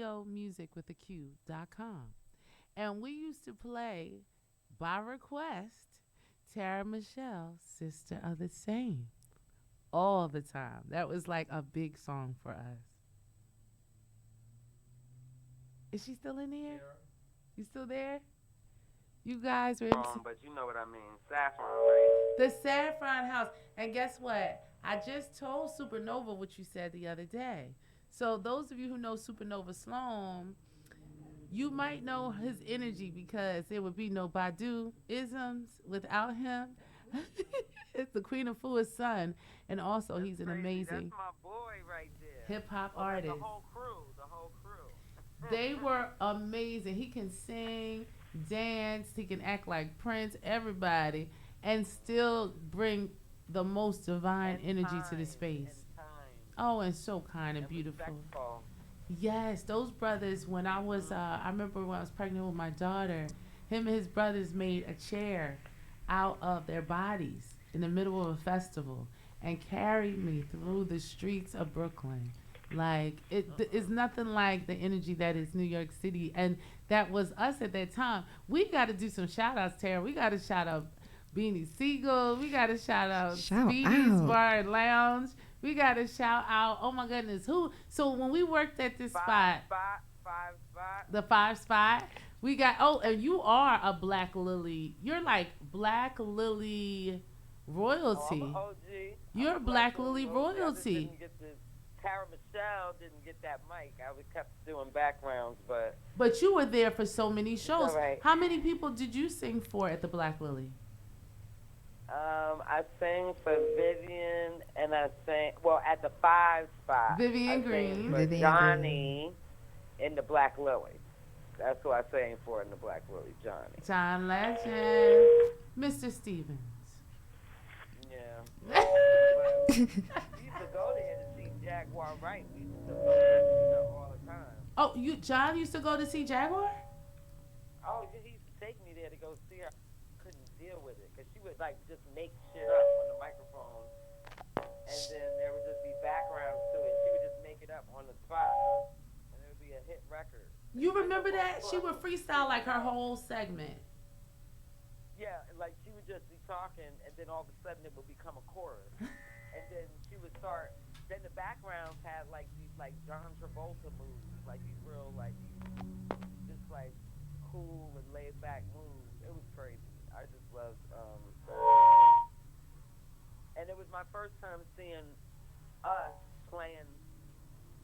radiomusicwithaq.com. And we used to play, by request, Tara Michelle, Sister of the Same, all the time. That was like a big song for us. Is she still in here? You still there? You guys were But you know what I mean. Saffron, right? the Saffron House. And guess what? I just told Supernova what you said the other day. So those of you who know Supernova Sloan, you might know his energy because there would be no Badu isms without him. It's the Queen of Fua's son, and also That's he's an crazy. That's amazing my boy right there. hip hop Well, that's artist. the whole crew. The whole crew. They were amazing. He can sing, dance, he can act like Prince, everybody, and still bring the most divine and energy to the time. space. And time. Oh, and so kind and And beautiful. respectful. Yes, those brothers. When I was, I remember when I was pregnant with my daughter, him and his brothers made a chair out of their bodies in the middle of a festival and carried me through the streets of Brooklyn. Like it's nothing like the energy that is New York City, and that was us at that time. We got to do some shout outs, Tara. We got to shout out Beanie Siegel. We got to shout out Shout Speedy's out. Bar and Lounge. We got to shout out. Oh my goodness, who? So when we worked at this spot, Five spot. the five spot. We got and you are a Black Lily. You're like Black Lily royalty. Oh, I'm an OG. You're I'm a Black Lily Lily I just royalty. didn't get the Tara Michelle didn't get that mic. I was kept doing backgrounds, but But you were there for so many shows. all right. How many people did you sing for at the Black Lily? I sang for Vivian, and I sang at the five spot. Vivian I Green. sang for Vivian Johnny in the Black Lily. That's who I sang for in the Black Lily, Johnny. John Legend. Mr. Stevens. Yeah. But we used to go there to see Jaguar Wright. We used to go there all the time. Oh, John used to go to see Jaguar? Oh, he used to take me there to go see her. Couldn't deal with it because she would like just make shit up on the microphone, and then there would just be backgrounds to it. She would just make it up on the spot, and it would be a hit record. You remember that? She would freestyle like her whole segment. Yeah, like she would just be talking, and then all of a sudden it would become a chorus, and then she would start. Then the backgrounds had like these like John Travolta moves, like these real like just like cool and laid back moves. It was crazy. I just loved. And it was my first time seeing us playing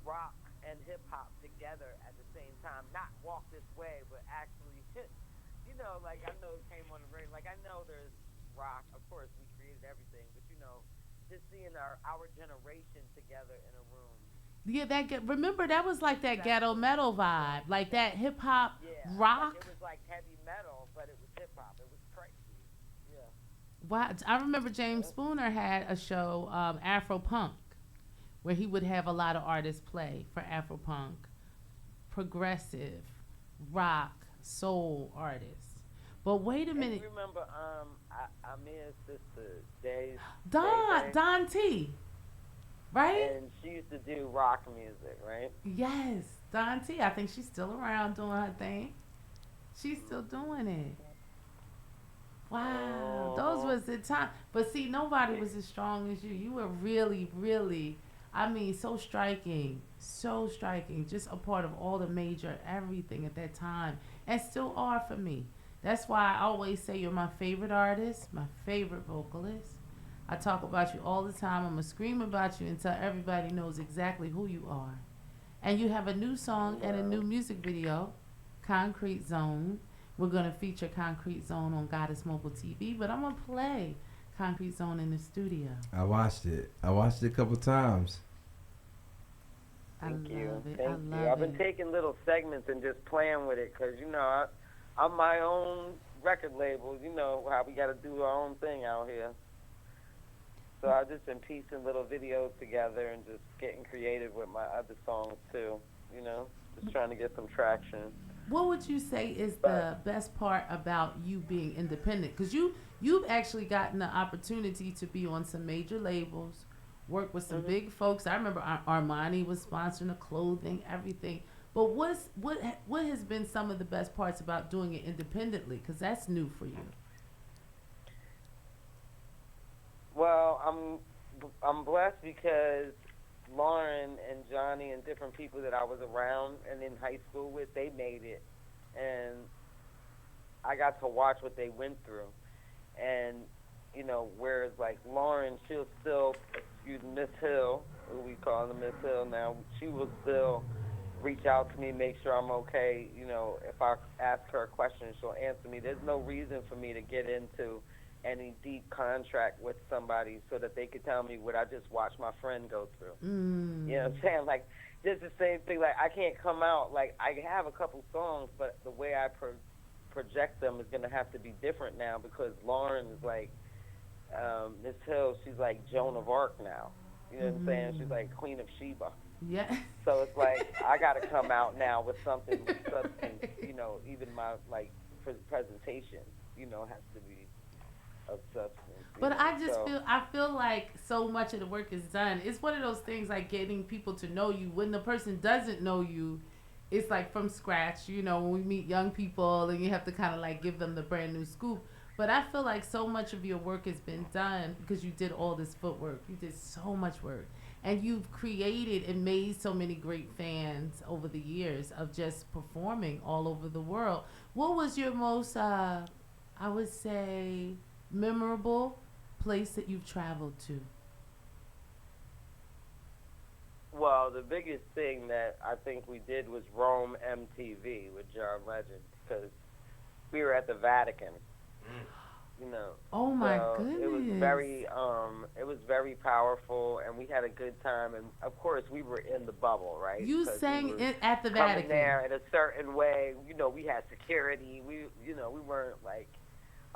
rock and hip hop together at the same time. Not Walk This Way, but actually, like I know it came on the radio. Like I know there's rock. Of course, we created everything, but just seeing our generation together in a room. Yeah, remember that was like that ghetto metal vibe, like that hip hop Yeah, rock. like it was like heavy metal, but it was hip hop. It was crazy. Yeah. Wow, I remember James Spooner had a show, Afro Punk, where he would have a lot of artists play for Afro Punk, progressive, rock, soul artists. But wait a minute, You remember Amir's sister, Days? Don T, right? And she used to do rock music, right? Yes, Don T. I think she's still around doing her thing. She's still doing it. Wow, those was the time. But see, nobody was as strong as you. You were really, really, I mean, so striking, just a part of all the major everything at that time, and still are for me. That's why I always say you're my favorite artist, my favorite vocalist. I talk about you all the time. I'm going to scream about you until everybody knows exactly who you are. And you have a new song and a new music video, Concrete Zone. We're going to feature Concrete Zone on Goddess Mobile TV, but I'm going to play Concrete Zone in the studio. I watched it. I watched it a couple times. Thank you. It. Thank I love you. I've been it. taking little segments and just playing with it because, I'm my own record label. You know how we got to do our own thing out here. So I've just been piecing little videos together and just getting creative with my other songs too. Just trying to get some traction. What would you say is the best part about you being independent? Because you've actually gotten the opportunity to be on some major labels, work with some big folks. I remember Armani was sponsoring the clothing, everything. But what has been some of the best parts about doing it independently? Because that's new for you. Well, I'm blessed because Lauren and Johnny and different people that I was around and in high school with, they made it, and I got to watch what they went through. And whereas like Lauren, she'll still, excuse Miss Hill, who we call her Miss Hill now, she will still reach out to me, make sure I'm okay. If I ask her a question, she'll answer me. There's no reason for me to get into any deep contract with somebody so that they could tell me what I just watched my friend go through. Mm. You know what I'm saying? Like, just the same thing. Like, I can't come out. Like, I have a couple songs, but the way I project them is going to have to be different now because Lauren is like, Miss Hill, she's like Joan of Arc now. You know what I'm saying? She's like Queen of Sheba. Yeah. So it's like I got to come out now with something with substance. Even my like presentation, has to be of substance. But I feel like so much of the work is done. It's one of those things like getting people to know you. When the person doesn't know you, it's like from scratch. When we meet young people and you have to kind of like give them the brand new scoop. But I feel like so much of your work has been done because you did all this footwork. You did so much work. And you've created and made so many great fans over the years of just performing all over the world. What was your most, I would say, memorable place that you've traveled to? Well, the biggest thing that I think we did was Rome MTV with John Legend because we were at the Vatican. Oh my So goodness. it was very powerful, and we had a good time. And of course, we were in the bubble, right? You 'Cause sang we were it at the coming Vatican. there in a certain way. We had security. We weren't like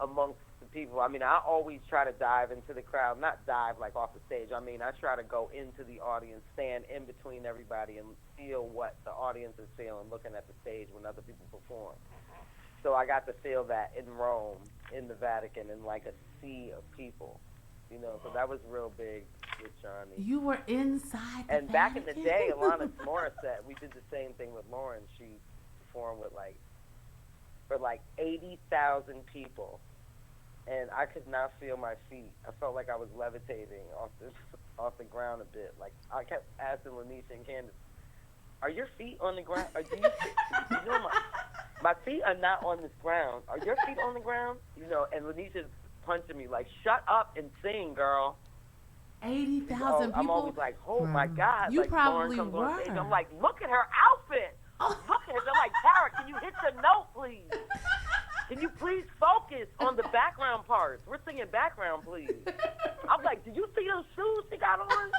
amongst the people. I mean, I always try to dive into the crowd, not dive like off the stage. I mean, I try to go into the audience, stand in between everybody, and feel what the audience is feeling, looking at the stage when other people perform. So I got to feel that in Rome, in the Vatican, in like a sea of people. So that was real big with Johnny. You were inside the And back in the Vatican? day, Alanis Morissette, we did the same thing with Lauren. She performed with for like 80,000 people, and I could not feel my feet. I felt like I was levitating off the ground a bit. Like I kept asking Lanisha and Candace, "Are your feet on the ground? Or do you know my feet are not on this ground. Are your feet on the ground?" And Lanisha's punching me like, "Shut up and sing, girl." 80,000 people? I'm always like, "Oh my God!" You like, probably Lauren comes on stage, were. I'm like, "Look at her outfit. Look at her." I'm like, "Tara, can you hit the note, please? Can you please focus on the background parts? We're singing background, please." I'm like, "Do you see those shoes she got on?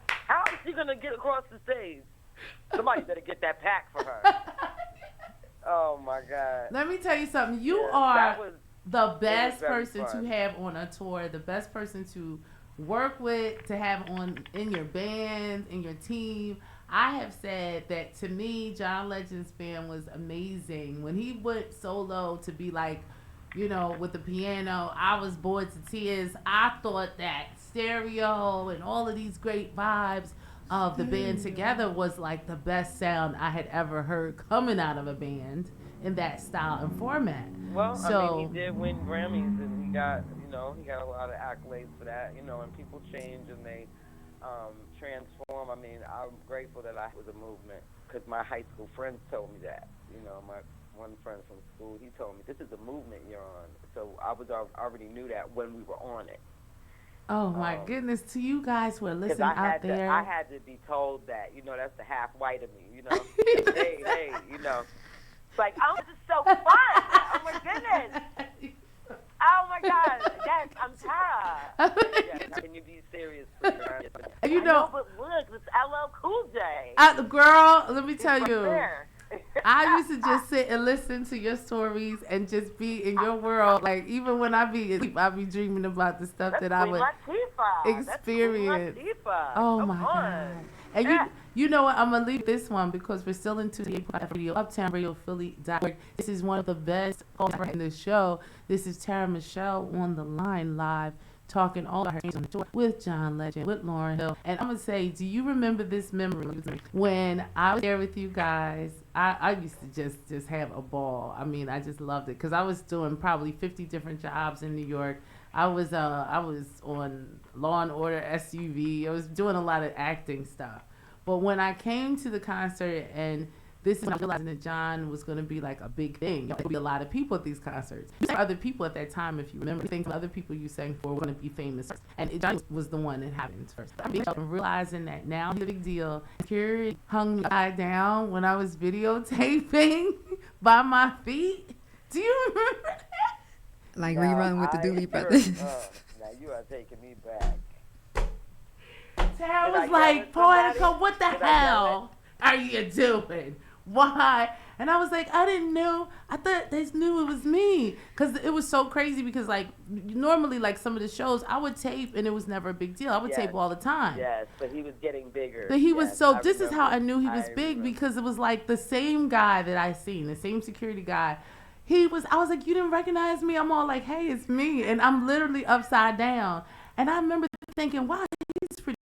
How is she gonna get across the stage? Somebody better get that pack for her." Oh my God. Let me tell you something. You Yeah, are was the best very person fun. to have on a tour, the best person to work with, to have on in your band, in your team. I have said that to me, John Legend's band was amazing. When he went solo to be like, with the piano, I was bored to tears. I thought that stereo and all of these great vibes of the band together was like the best sound I had ever heard coming out of a band in that style and format. Well, I So mean, he did win Grammys, and he got a lot of accolades for that. And people change and they transform. I mean, I'm grateful that I was a movement because my high school friends told me that. My one friend from school, he told me, "This is a movement you're on." So I already knew that when we were on it. oh my goodness, to you guys who are Because listening out I there. had to be told that. That's the half white of me. Hey. It's like, "Oh, this is so fun. Oh my goodness. Oh my God. Yes, I'm Tara." Yes, can you be serious, please? And I know, but look, it's LL Cool J. Girl, let me tell Right you. there. I used to just sit and listen to your stories and just be in your world. Like, even when I be asleep, I be dreaming about the stuff That's that I Queen would Latifah. experience. That's Queen Latifah. Oh Come my on. God. And Yeah. you know what? I'm going to leave this one because we're still in 2 Radio, Uptown Radio Philly.org. This is one of the best calls ever in the show. This is Tara Michelle on the line live talking all about her on the tour with John Legend, with Lauryn Hill. And I'm going to say, do you remember this memory when I was there with you guys? I used to just have a ball. I mean, I just loved it because I was doing probably 50 different jobs in New York. I was on Law and Order SUV. I was doing a lot of acting stuff. But when I came to the concert, and this is when I realized that John was going to be like a big thing. There would be a lot of people at these concerts. You sang for other people at that time, if you remember. Things other people you sang for were going to be famous. And John was the one that happened first. I'm realizing that now it's a big deal. Security hung me upside down when I was videotaping by my feet. Do you remember that? Like Now, rerun with the I Dooley heard, brothers. now you are taking me back. Tara Did I was yell like, at somebody? Poetica, what the Did I yell hell are you doing? Why? And I was like, I didn't know. I thought they knew it was me. Because it was so crazy because, like, normally, like, some of the shows, I would tape and it was never a big deal. I would Yes. tape all the time. Yes, but he was getting bigger. But he was Yes, so, I this is how I remember. knew he was I big remember. because it was like the same guy that I seen, the same security guy. I was like, you didn't recognize me? I'm all like, hey, it's me. And I'm literally upside down. And I remember thinking, wow, he's pretty